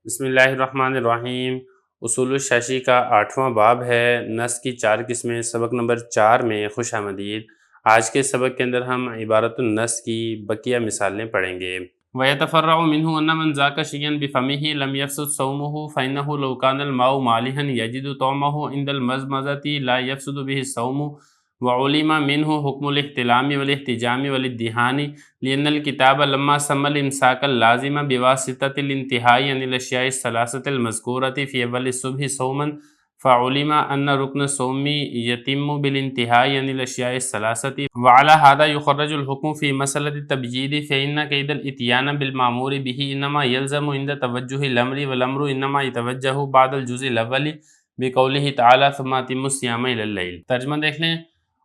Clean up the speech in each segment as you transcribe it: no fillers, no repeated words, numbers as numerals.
بسم اللہ الرحمن الرحیم۔ اصول الشاشی کا 8واں باب ہے، نص کی 4 قسمیں۔ سبق نمبر 4 میں خوش آمدید۔ آج کے سبق کے اندر ہم عبارت النص کی بقیہ مثالیں پڑھیں گے۔ وَيَتَفَرَّعُ مِنْهُ أَنَّ مَنْ ذَاقَ شَيْئًا بِفَمِهِ لَمْ يَفْسُدْ صَوْمُهُ فَإِنَّهُ لَوْ كَانَ الْمَاءُ مَالِحًا يَجِدُ طَعْمَهُ عِنْدَ الْمَضْمَضَةِ لَا يَفْسُدُ بِهِ الصَّوْمُ وَعُلِمَ مِنْهُ حُكْمُ الِاحْتِلَامِ وَالِاحْتِجَامِ وَالِادِّهَانِ لِأَنَّ الْكِتَابَ لَمَّا سَمَّى الْإِمْسَاكَ اللَّازِمَ بِوَاسِطَةِ الْانْتِهَاءِ عَنِ الْأَشْيَاءِ الثَّلَاثَةِ الْمَذْكُورَةِ فِي أَوَّلِ الصُّبْحِ صَوْمًا فَعُلِمَ أَنَّ رُكْنَ الصَّوْمِ يَتِمُّ بِالْانْتِهَاءِ عَنِ الْأَشْيَاءِ الثَّلَاثَةِ وَعَلَى هَذَا يُخَرَّجُ الْحُكْمُ فِي مَسْأَلَةِ التَّبْيِيضِ فَإِنَّ كَيْدَ الْإِتْيَانَ بِالْمَأْمُورِ بِهِ إِنَّمَا يَلْزَمُ عِنْدَ تَوَجُّهِ الْأَمْرِ وَالْأَمْرُ إِنَّمَا يَتَوَجَّهُ بَعْدَ الْجُزْءِ الْأَوَّلِ بِقَوْلِهِ تَعَالَى ثُمَّ أَتِمُّوا الصِّيَامَ إِلَى اللَّيْلِ۔ ترجمہ دیکھ لیں۔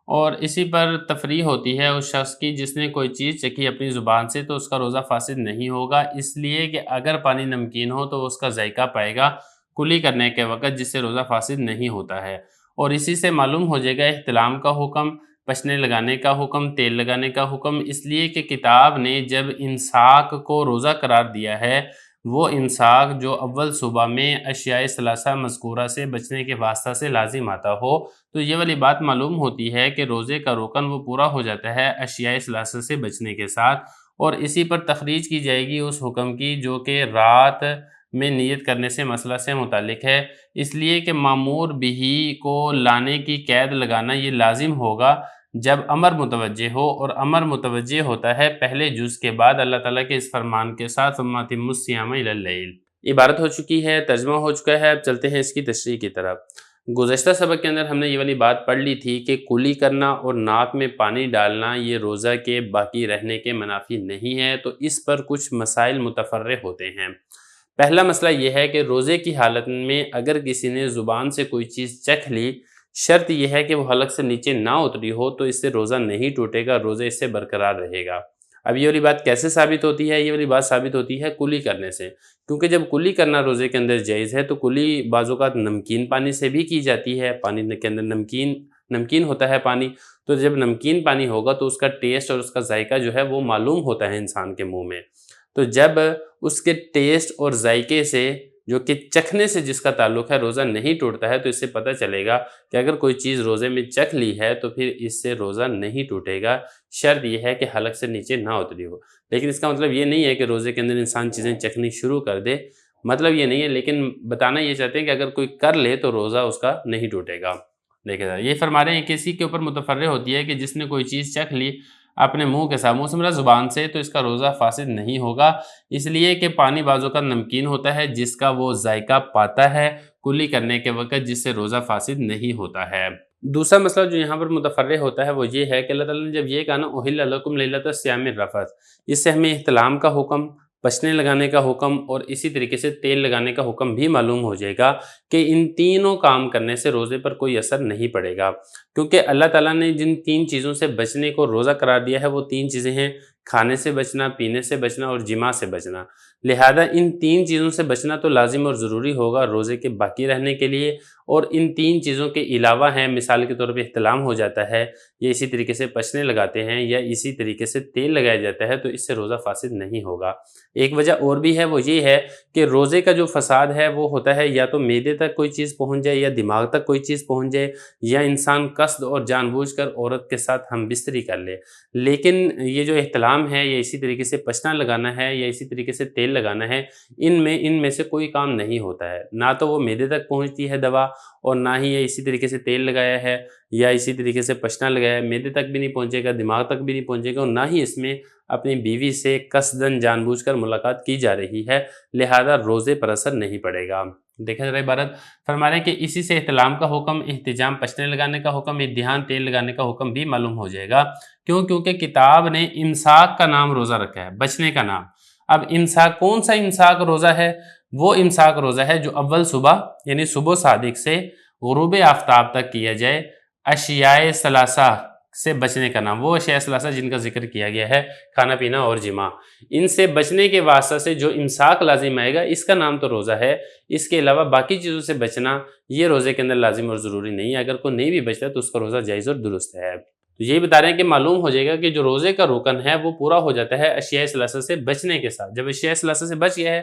اور اسی پر تفریح ہوتی ہے اس شخص کی جس نے کوئی چیز چکھی اپنی زبان سے تو اس کا روزہ فاسد نہیں ہوگا، اس لیے کہ اگر پانی نمکین ہو تو اس کا ذائقہ پائے گا کلی کرنے کے وقت، جس سے روزہ فاسد نہیں ہوتا ہے۔ اور اسی سے معلوم ہو جائے گا احتلام کا حکم، پچنے لگانے کا حکم، تیل لگانے کا حکم، اس لیے کہ کتاب نے جب امساک کو روزہ قرار دیا ہے، وہ امساک جو اول صبح میں اشیاء ثلاثہ مذکورہ سے بچنے کے واسطہ سے لازم آتا ہو، تو یہ والی بات معلوم ہوتی ہے کہ روزے کا رکن وہ پورا ہو جاتا ہے اشیاء ثلاثہ سے بچنے کے ساتھ۔ اور اسی پر تخریج کی جائے گی اس حکم کی جو کہ رات میں نیت کرنے سے مسئلہ سے متعلق ہے، اس لیے کہ مامور بھی کو لانے کی قید لگانا یہ لازم ہوگا جب امر متوجہ ہو، اور امر متوجہ ہوتا ہے پہلے جز کے بعد اللہ تعالیٰ کے اس فرمان کے ساتھ ثم اتموا الصیام الی اللیل۔ عبارت ہو چکی ہے، ترجمہ ہو چکا ہے، اب چلتے ہیں اس کی تشریح کی طرف۔ گزشتہ سبق کے اندر ہم نے یہ والی بات پڑھ لی تھی کہ کلی کرنا اور ناک میں پانی ڈالنا یہ روزہ کے باقی رہنے کے منافی نہیں ہے، تو اس پر کچھ مسائل متفرع ہوتے ہیں۔ پہلا مسئلہ یہ ہے کہ روزے کی حالت میں اگر کسی نے زبان سے کوئی چیز چکھ لی، شرط یہ ہے کہ وہ حلق سے نیچے نہ اتری ہو، تو اس سے روزہ نہیں ٹوٹے گا، روزہ اس سے برقرار رہے گا۔ اب یہ والی بات کیسے ثابت ہوتی ہے؟ یہ والی بات ثابت ہوتی ہے کلی کرنے سے، کیونکہ جب کلی کرنا روزے کے اندر جائز ہے تو کلی بعض اوقات نمکین پانی سے بھی کی جاتی ہے، پانی کے اندر نمکین ہوتا ہے پانی، تو جب نمکین پانی ہوگا تو اس کا ٹیسٹ اور اس کا ذائقہ جو ہے وہ معلوم ہوتا ہے انسان کے منہ میں، تو جب اس کے ٹیسٹ اور ذائقے سے جو کہ چکھنے سے جس کا تعلق ہے روزہ نہیں ٹوٹتا ہے، تو اس سے پتہ چلے گا کہ اگر کوئی چیز روزے میں چکھ لی ہے تو پھر اس سے روزہ نہیں ٹوٹے گا، شرط یہ ہے کہ حلق سے نیچے نہ اتری ہو۔ لیکن اس کا مطلب یہ نہیں ہے کہ روزے کے اندر انسان چیزیں چکھنی شروع کر دے، مطلب یہ نہیں ہے، لیکن بتانا یہ چاہتے ہیں کہ اگر کوئی کر لے تو روزہ اس کا نہیں ٹوٹے گا۔ دیکھیں ذرا، یہ فرما رہے ہیں کہ کسی کے اوپر متفرع ہوتی ہے کہ جس نے کوئی چیز چکھ لی اپنے منہ کے ساتھ، منہ سے مراد زبان سے، تو اس کا روزہ فاسد نہیں ہوگا، اس لیے کہ پانی بعض اوقات نمکین ہوتا ہے جس کا وہ ذائقہ پاتا ہے کلی کرنے کے وقت، جس سے روزہ فاسد نہیں ہوتا ہے۔ دوسرا مسئلہ جو یہاں پر متفرع ہوتا ہے وہ یہ ہے کہ اللہ تعالیٰ نے جب یہ کہا نا احل لکم لیلۃ الصیام الرفث، اس سے ہمیں احتلام کا حکم، پچنے لگانے کا حکم اور اسی طریقے سے تیل لگانے کا حکم بھی معلوم ہو جائے گا کہ ان تینوں کام کرنے سے روزے پر کوئی اثر نہیں پڑے گا، کیونکہ اللہ تعالیٰ نے جن 3 چیزوں سے بچنے کو روزہ قرار دیا ہے وہ 3 چیزیں ہیں: کھانے سے بچنا، پینے سے بچنا اور جماع سے بچنا۔ لہذا ان 3 چیزوں سے بچنا تو لازم اور ضروری ہوگا روزے کے باقی رہنے کے لیے، اور ان 3 چیزوں کے علاوہ ہیں، مثال کے طور پہ احتلام ہو جاتا ہے، یا اسی طریقے سے پچنے لگاتے ہیں، یا اسی طریقے سے تیل لگایا جاتا ہے، تو اس سے روزہ فاسد نہیں ہوگا۔ ایک وجہ اور بھی ہے، وہ یہ ہے کہ روزے کا جو فساد ہے وہ ہوتا ہے یا تو معدے تک کوئی چیز پہنچ جائے، یا دماغ تک کوئی چیز پہنچ جائے، یا انسان قصد اور جان بوجھ کر عورت کے ساتھ ہم بستری کر لے۔ لیکن یہ جو احتلام ہے، یا اسی طریقے سے پچنا لگانا ہے، یا اسی طریقے سے تیل لگانا ہے، ان میں سے کوئی کام نہیں ہوتا ہے، نہ تو وہ معدے تک پہنچتی ہے دوا، اور نہ ہی یہ اسی طریقے سے تیل لگایا ہے یا اسی طریقے سے پچنا لگایا ہے، معدے تک بھی نہیں پہنچے گا، دماغ تک بھی نہیں پہنچے گا، اور نہ ہی اس میں اپنی بیوی سے قصداً جان بوجھ کر ملاقات کی جا رہی ہے، لہذا روزے پر اثر نہیں پڑے گا۔ دیکھیں ذرا عبارت، فرما رہے ہیں کہ اسی سے احتلام کا حکم، احتجام پچنے لگانے کا حکم، ادھیان تیل لگانے کا حکم بھی معلوم ہو جائے گا۔ کیوں؟ کیونکہ کتاب نے امساک کا نام روزہ رکھا ہے، بچنے کا نام۔ اب امساک، کون سا امساک روزہ ہے؟ وہ امساک روزہ ہے جو اول صبح یعنی صبح صادق سے غروب آفتاب تک کیا جائے، اشیاء ثلاثہ سے بچنے کا نام، وہ اشیاء ثلاثہ جن کا ذکر کیا گیا ہے، کھانا پینا اور جماع، ان سے بچنے کے واسطہ سے جو امساک لازم آئے گا اس کا نام تو روزہ ہے۔ اس کے علاوہ باقی چیزوں سے بچنا یہ روزے کے اندر لازم اور ضروری نہیں ہے، اگر کوئی نہیں بھی بچتا تو اس کا روزہ جائز اور درست ہے۔ تو یہی بتا رہے ہیں کہ معلوم ہو جائے گا کہ جو روزے کا رکن ہے وہ پورا ہو جاتا ہے اشیاء ثلاثہ سے بچنے کے ساتھ۔ جب اشیاء ثلاثہ سے بچ گیا ہے